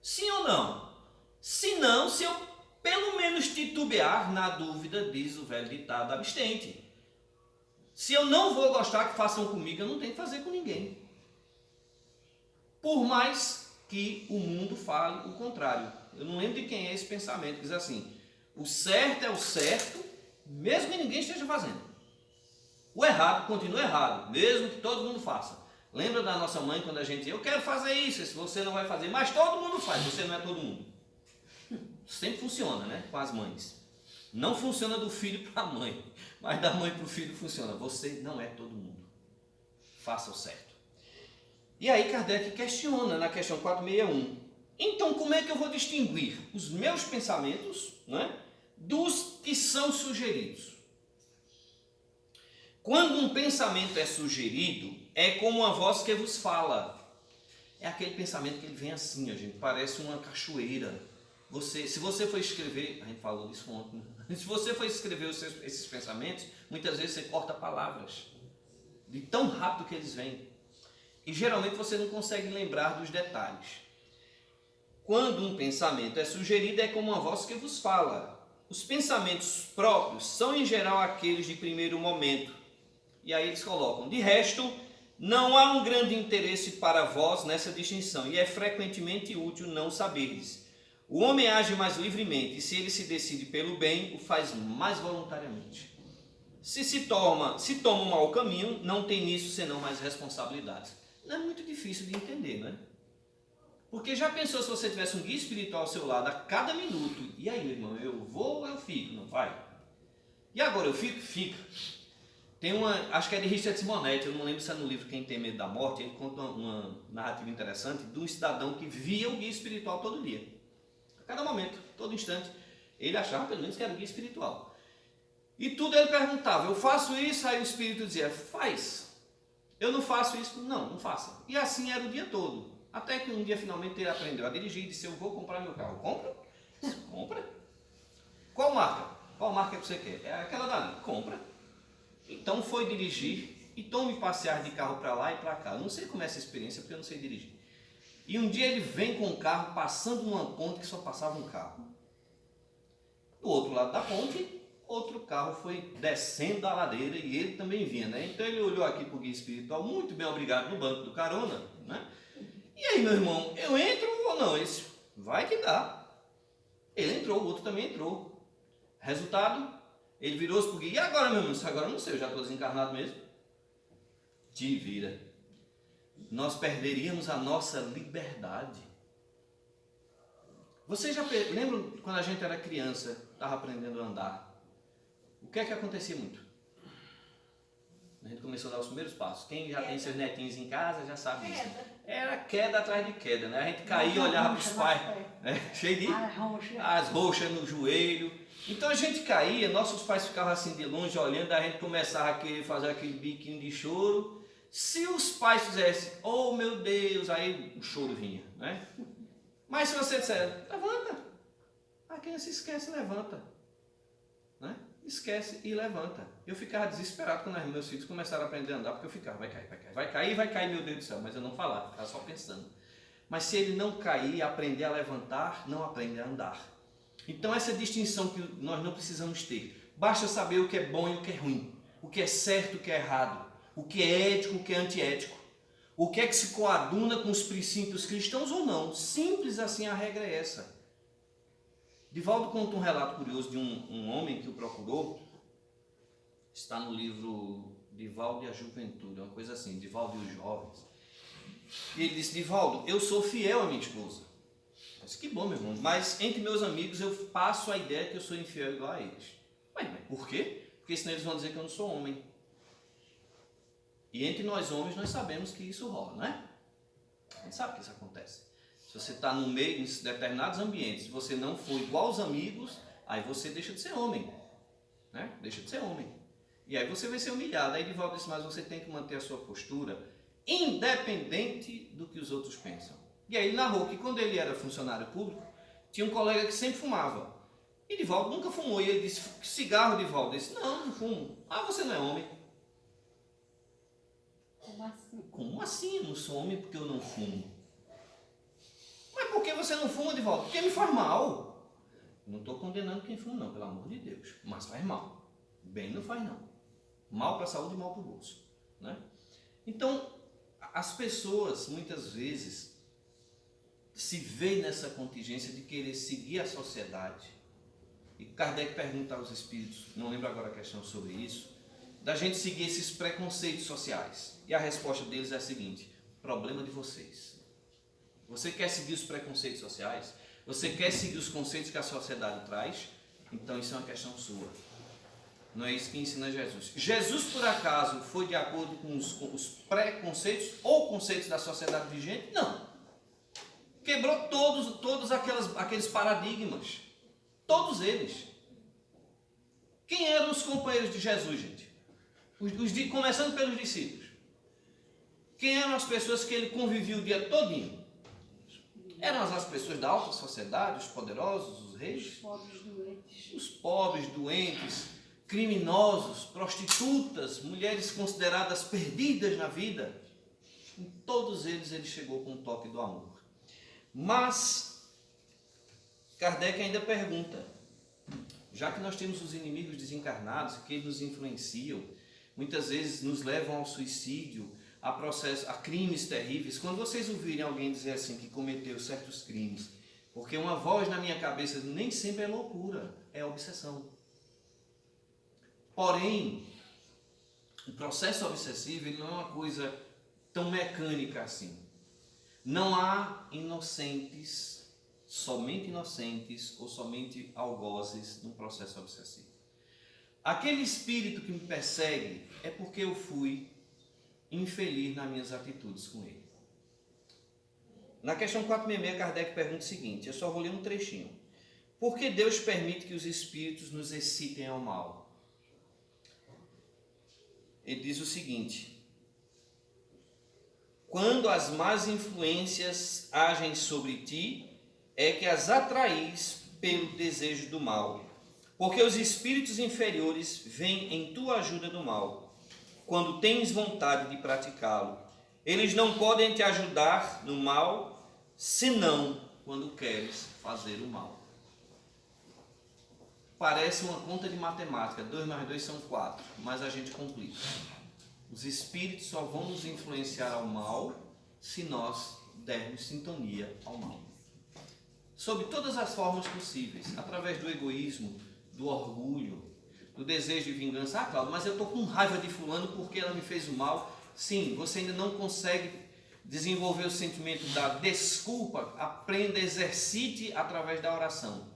Sim ou não? Se não, se eu pelo menos titubear, na dúvida, diz o velho ditado, abstente. Se eu não vou gostar que façam comigo, eu não tenho que fazer com ninguém. Por mais que o mundo fale o contrário. Eu não lembro de quem é esse pensamento, que diz assim: o certo é o certo, mesmo que ninguém esteja fazendo. O errado continua errado, mesmo que todo mundo faça. Lembra da nossa mãe quando a gente dizia: eu quero fazer isso, se você não vai fazer, mas todo mundo faz, você não é todo mundo. Sempre funciona, né, com as mães. Não funciona do filho para a mãe, mas da mãe para o filho funciona. Você não é todo mundo. Faça o certo. E aí Kardec questiona na questão 461. Então como é que eu vou distinguir os meus pensamentos, né, dos que são sugeridos? Quando um pensamento é sugerido, é como uma voz que vos fala. É aquele pensamento que ele vem assim, gente, parece uma cachoeira. Se você for escrever, a gente falou disso ontem, né? Se você for escrever esses pensamentos, muitas vezes você corta palavras, de tão rápido que eles vêm. E geralmente você não consegue lembrar dos detalhes. Quando um pensamento é sugerido, é como uma voz que vos fala. Os pensamentos próprios são em geral aqueles de primeiro momento. E aí eles colocam: de resto, não há um grande interesse para vós nessa distinção, e é frequentemente útil não saberdes. O homem age mais livremente, e se ele se decide pelo bem, o faz mais voluntariamente. Se toma um mau caminho, não tem nisso senão mais responsabilidades. Não é muito difícil de entender, né? Porque já pensou se você tivesse um guia espiritual ao seu lado a cada minuto? E aí, meu irmão, eu vou ou eu fico? Não vai? E agora eu fico? Fica. Tem uma, acho que é de Richard Simonetti, eu não lembro se é no livro Quem Tem Medo da Morte, ele conta uma narrativa interessante de um cidadão que via o guia espiritual todo dia. A cada momento, todo instante, ele achava pelo menos que era o guia espiritual. E tudo ele perguntava: eu faço isso? Aí o espírito dizia: faz. Eu não faço isso? Não faça. E assim era o dia todo. Até que um dia finalmente ele aprendeu a dirigir e disse: eu vou comprar meu carro. Compra? Compra. Qual marca? Qual marca que você quer? É aquela dali. Compra. Então foi dirigir e tome passear de carro para lá e para cá. Eu não sei como é essa experiência porque eu não sei dirigir. E um dia ele vem com o carro passando numa ponte que só passava um carro. Do outro lado da ponte, outro carro foi descendo a ladeira e ele também vinha, né? Então ele olhou aqui para o guia espiritual: muito bem, obrigado, no banco do carona, né? E aí, meu irmão, eu entro ou não? Ele disse: vai que dá. Ele entrou, o outro também entrou. Resultado, ele virou-se para o guia: e agora, meu irmão? Isso agora eu não sei, eu já estou desencarnado mesmo. Te vira. Nós perderíamos a nossa liberdade. Vocês já lembram quando a gente era criança, estava aprendendo a andar? O que é que acontecia muito? A gente começou a dar os primeiros passos. Quem já tem seus netinhos em casa já sabe disso. Era queda atrás de queda, né? A gente caía, olhava para os pais, né? Cheio de as roxas no joelho. Então a gente caía, nossos pais ficavam assim de longe olhando, a gente começava a querer fazer aquele biquinho de choro. Se os pais fizessem: oh meu Deus, aí o choro vinha, né? Mas se você disser: levanta, a criança esquece e levanta, né? Esquece e levanta. Eu ficava desesperado quando meus filhos começaram a aprender a andar, porque eu ficava: vai cair, meu Deus do céu, mas eu não falava, ficava só pensando. Mas se ele não cair, aprender a levantar, não aprende a andar. Então essa distinção que nós não precisamos ter. Basta saber o que é bom e o que é ruim, o que é certo e o que é errado, o que é ético e o que é antiético, o que é que se coaduna com os princípios cristãos ou não. Simples assim, a regra é essa. Divaldo conta um relato curioso de um homem que o procurou. Está no livro Divaldo e a Juventude, uma coisa assim, Divaldo e os Jovens. E ele disse: Divaldo, eu sou fiel à minha esposa. Eu disse: que bom, meu irmão, mas entre meus amigos eu passo a ideia que eu sou infiel igual a eles. Mas por quê? Porque senão eles vão dizer que eu não sou homem. E entre nós homens nós sabemos que isso rola, né? A gente sabe que isso acontece. Se você está no meio, em determinados ambientes, se você não for igual aos amigos, aí você deixa de ser homem, né? Deixa de ser homem. E aí você vai ser humilhado. Aí Divaldo disse: mas você tem que manter a sua postura independente do que os outros pensam. E aí ele narrou que quando ele era funcionário público, tinha um colega que sempre fumava. E Divaldo nunca fumou. E ele disse: que cigarro, Divaldo? Ele disse: não fumo. Ah, você não é homem. Como assim? Como assim eu não sou homem porque eu não fumo? Mas por que você não fuma, Divaldo? Porque me faz mal. Não estou condenando quem fuma não, pelo amor de Deus. Mas faz mal. Bem não faz não. Mal para a saúde e mal para o bolso, né? Então, as pessoas muitas vezes se vê nessa contingência de querer seguir a sociedade. E Kardec pergunta aos espíritos, não lembro agora a questão sobre isso, da gente seguir esses preconceitos sociais. E a resposta deles é a seguinte: problema de vocês. Você quer seguir os preconceitos sociais? Você quer seguir os conceitos que a sociedade traz? Então isso é uma questão sua. Não é isso que ensina Jesus. Jesus, por acaso, foi de acordo com os preconceitos ou conceitos da sociedade vigente? Não. Quebrou todos aqueles paradigmas. Todos eles. Quem eram os companheiros de Jesus, gente? Começando pelos discípulos. Quem eram as pessoas que ele convivia o dia todinho? Eram as pessoas da alta sociedade, os poderosos, os reis? Os pobres doentes. Os pobres, doentes, criminosos, prostitutas, mulheres consideradas perdidas na vida. Em todos eles ele chegou com um toque do amor. Mas Kardec ainda pergunta, já que nós temos os inimigos desencarnados que nos influenciam, muitas vezes nos levam ao suicídio, a crimes terríveis. Quando vocês ouvirem alguém dizer assim que cometeu certos crimes, porque uma voz na minha cabeça nem sempre é loucura, é obsessão. Porém, o processo obsessivo ele não é uma coisa tão mecânica assim. Não há inocentes, somente inocentes ou somente algozes no processo obsessivo. Aquele espírito que me persegue é porque eu fui infeliz nas minhas atitudes com ele. Na questão 466, Kardec pergunta o seguinte, eu só vou ler um trechinho. Por que Deus permite que os espíritos nos excitem ao mal? Ele diz o seguinte, quando as más influências agem sobre ti, é que as atraís pelo desejo do mal, porque os espíritos inferiores vêm em tua ajuda do mal, quando tens vontade de praticá-lo. Eles não podem te ajudar no mal, senão quando queres fazer o mal. Parece uma conta de matemática, 2 mais 2 são 4, mas a gente complica. Os espíritos só vão nos influenciar ao mal se nós dermos sintonia ao mal. Sob todas as formas possíveis, através do egoísmo, do orgulho, do desejo de vingança. Ah, Cláudio, mas eu estou com raiva de fulano porque ela me fez o mal. Sim, você ainda não consegue desenvolver o sentimento da desculpa. Aprenda, exercite através da oração.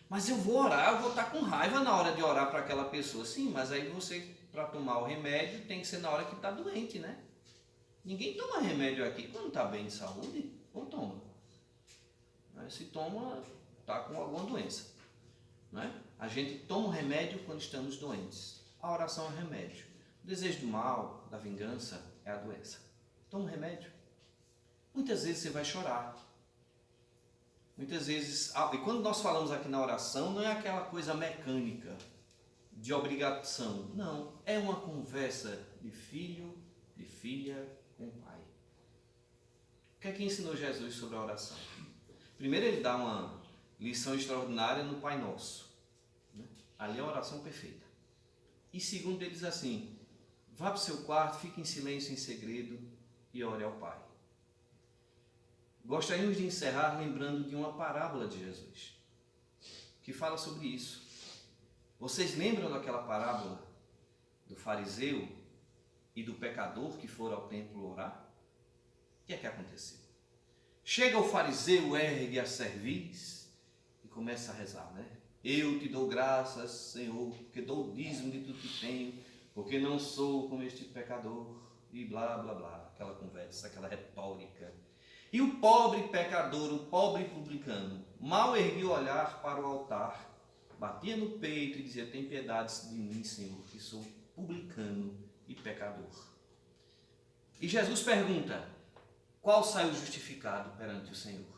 Mas eu vou orar, eu vou estar com raiva na hora de orar para aquela pessoa. Sim, mas aí você, para tomar o remédio, tem que ser na hora que está doente, né? Ninguém toma remédio aqui quando está bem de saúde, ou toma. Se toma, está com alguma doença. Não é? A gente toma o remédio quando estamos doentes. A oração é o remédio. O desejo do mal, da vingança, é a doença. Toma o remédio. Muitas vezes você vai chorar. Muitas vezes... E quando nós falamos aqui na oração, não é aquela coisa mecânica, de obrigação. Não. É uma conversa de filho, de filha com o pai. O que é que ensinou Jesus sobre a oração? Primeiro ele dá uma lição extraordinária no Pai Nosso. Ali é a oração perfeita. E segundo ele diz assim, vá para o seu quarto, fique em silêncio, em segredo e ore ao Pai. Gostaríamos de encerrar lembrando de uma parábola de Jesus, que fala sobre isso. Vocês lembram daquela parábola do fariseu e do pecador que foram ao templo orar? O que é que aconteceu? Chega o fariseu, ergue a cerviz e começa a rezar, né? Eu te dou graças, Senhor, porque dou o dízimo de tudo que tenho, porque não sou como este pecador, e blá, blá, blá, aquela conversa, aquela retórica. E o pobre pecador, o pobre publicano, mal erguia o olhar para o altar, batia no peito e dizia, tem piedade de mim, Senhor, que sou publicano e pecador. E Jesus pergunta, qual saiu justificado perante o Senhor?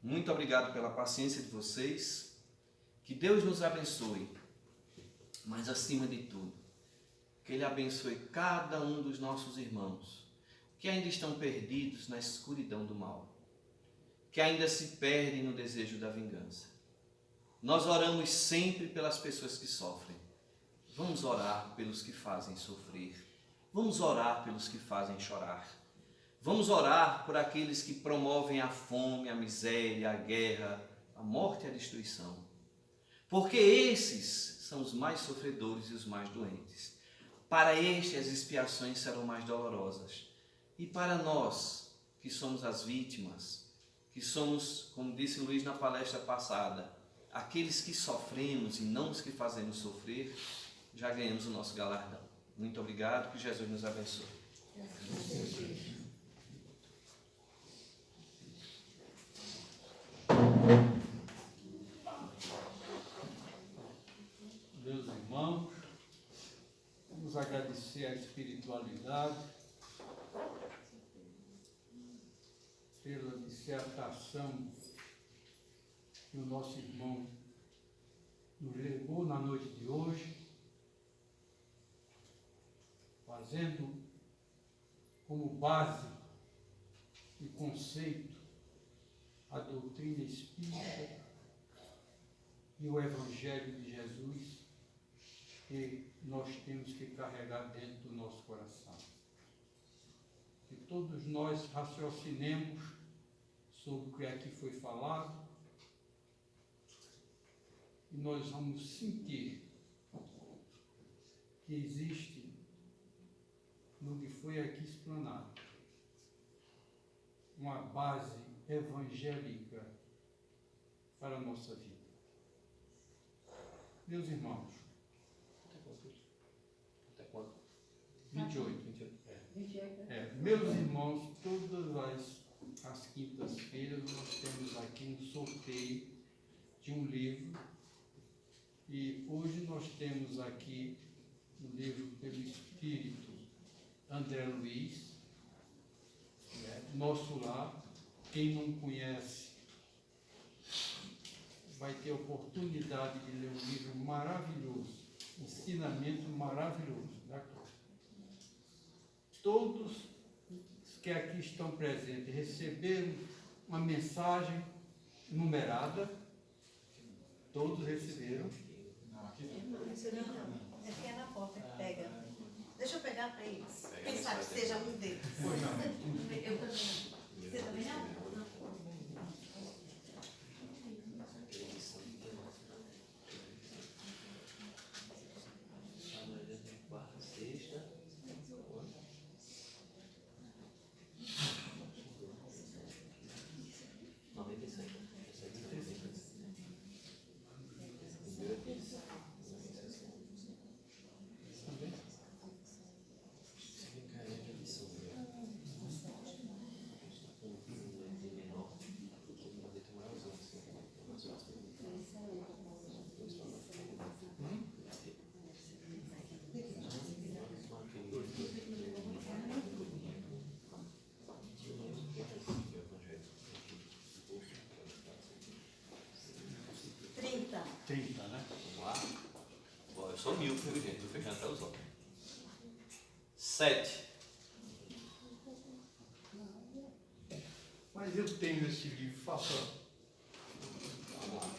Muito obrigado pela paciência de vocês. Que Deus nos abençoe. Mas acima de tudo, que Ele abençoe cada um dos nossos irmãos que ainda estão perdidos na escuridão do mal, que ainda se perdem no desejo da vingança. Nós oramos sempre pelas pessoas que sofrem. Vamos orar pelos que fazem sofrer. Vamos orar pelos que fazem chorar. Vamos orar por aqueles que promovem a fome, a miséria, a guerra, a morte e a destruição. Porque esses são os mais sofredores e os mais doentes. Para estes as expiações serão mais dolorosas. E para nós, que somos as vítimas, que somos, como disse Luiz na palestra passada, aqueles que sofremos e não os que fazemos sofrer, já ganhamos o nosso galardão. Muito obrigado, que Jesus nos abençoe. Meus irmãos, vamos agradecer a espiritualidade pela dissertação que o nosso irmão nos levou na noite de hoje, fazendo como base e conceito a doutrina espírita e o Evangelho de Jesus que nós temos que carregar dentro do nosso coração. Que todos nós raciocinemos sobre o que aqui foi falado e nós vamos sentir que existe no que foi aqui explanado uma base evangélica para a nossa vida. Meus irmãos, Até quando? 28. 28, né? Meus irmãos, todas as quintas-feiras nós temos aqui um sorteio de um livro e hoje nós temos aqui um livro pelo Espírito André Luiz, Nosso Lar. Quem não conhece vai ter a oportunidade de ler um livro maravilhoso, ensinamento maravilhoso. Todos que aqui estão presentes receberam uma mensagem numerada, todos receberam. É que é na porta que pega. Deixa eu pegar para eles. Pega Quem a sabe mensagem. seja um deles. Pois não. Eu também. Você também não? Sexta. Trinta. 30, né? Vamos lá. Bom, eu sou míope, viu, gente? Estou fechando até os olhos. 7. Mas eu tenho esse livro, faça. Vamos lá.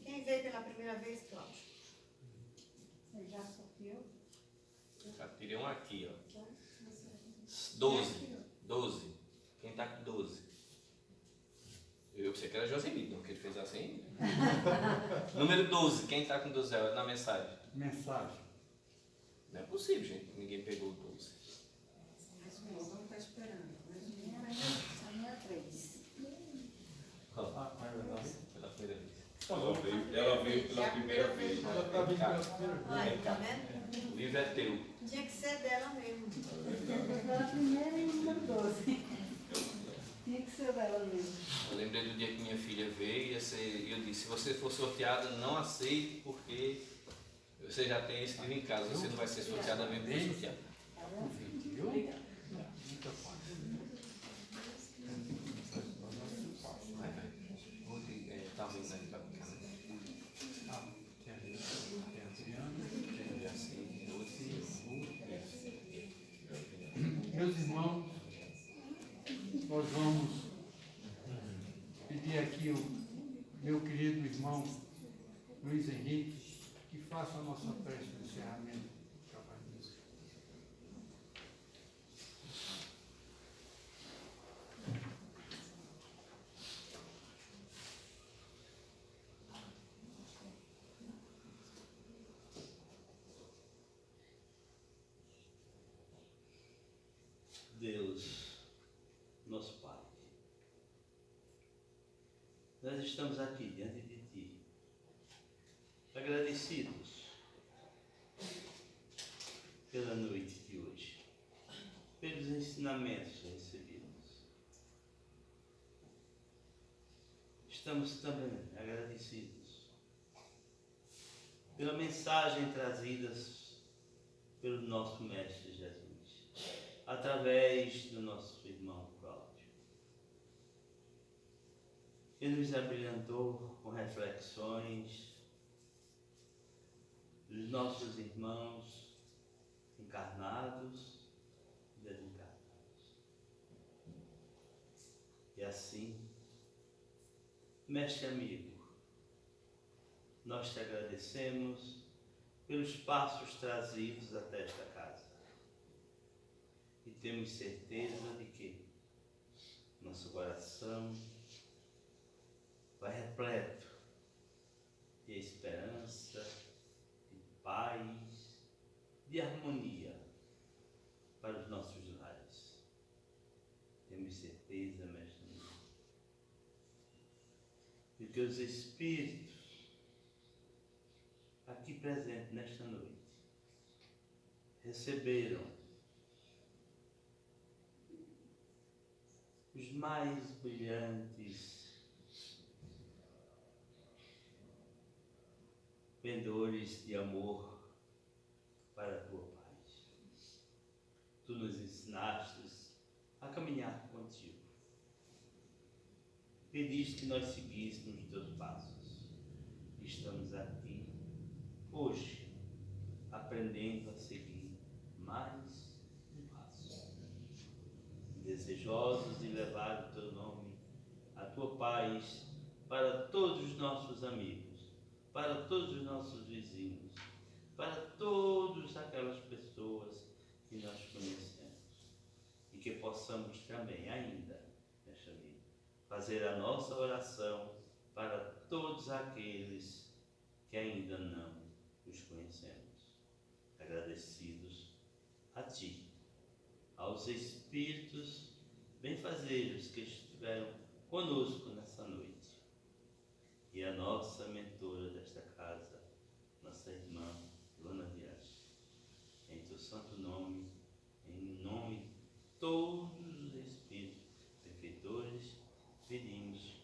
Quem veio pela primeira vez, Cláudio? Você já sorteou? Já tirei um aqui, ó. 12. 12. Quem tá com 12? Eu pensei que era Josemito, não, que ele fez assim. Número 12. Quem tá com 12 é na mensagem? Mensagem. Não é possível, gente. Ninguém pegou o 12. Mas o irmão está esperando. A minha 3. É verdade. Pela primeira vez. Ela veio pela primeira vez. Ela está vindo pela primeira vez. Olha, tá vendo? O livro é teu. Tinha que ser dela mesmo. Pela primeira e número 12. Tinha que ser dela mesmo. Eu lembrei do dia que minha filha veio e eu disse, se você for sorteada, não aceite, porque você já tem esse livro em casa, você não vai ser sorteada mesmo que for sorteada. Viu? Muita paz. Vai, vai. Tá vendo ali pra cá, né? Tem a Adriana, Eu já sei, meus irmãos, nós vamos pedir aqui o meu querido irmão Luiz Henrique que faça a nossa prece de encerramento do trabalho. nós estamos aqui diante de Ti, agradecidos pela noite de hoje, pelos ensinamentos recebidos. Estamos também agradecidos pela mensagem trazida pelo nosso Mestre Jesus, através do nosso irmão Cláudio, que nos abrilhantou com reflexões dos nossos irmãos encarnados e desencarnados. E assim, mestre amigo, nós te agradecemos pelos passos trazidos até esta casa. E temos certeza de que nosso coração vai repleto de esperança, de paz, de harmonia para os nossos lares. Temos certeza, mestre, de que os Espíritos aqui presentes nesta noite receberam os mais brilhantes pendores de amor para a tua paz. Tu nos ensinaste a caminhar contigo. Pediste que nós seguíssemos os teus passos. Estamos aqui hoje aprendendo a seguir mais um passo, desejosos de levar o teu nome, a tua paz para todos os nossos amigos, para todos os nossos vizinhos, para todas aquelas pessoas que nós conhecemos, e que possamos também ainda, meus amigos, fazer a nossa oração para todos aqueles que ainda não os conhecemos, agradecidos a Ti, aos Espíritos benfazejos que estiveram conosco nessa noite, e a nossa mentora desta casa, nossa irmã Luana Viagem, em Teu santo nome, em nome de todos os Espíritos benfeitores, pedimos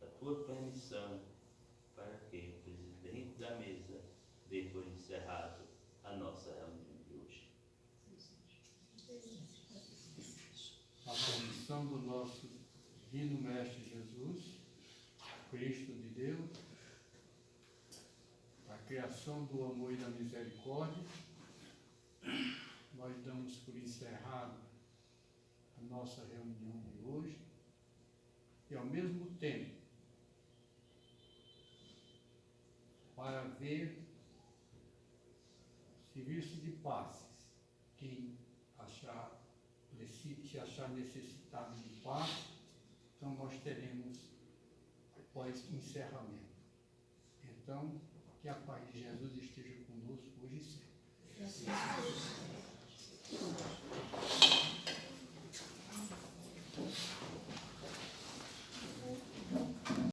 a Tua permissão para que o presidente da mesa dê por encerrado a nossa reunião de hoje. A permissão do nosso divino Mestre Jesus, Cristo de Deus, a criação do amor e da misericórdia, nós damos por encerrado a nossa reunião de hoje e, ao mesmo tempo, para ver serviço de passes, quem se achar necessitado de passe, então nós teremos após encerramento. Então, que a paz de Jesus esteja conosco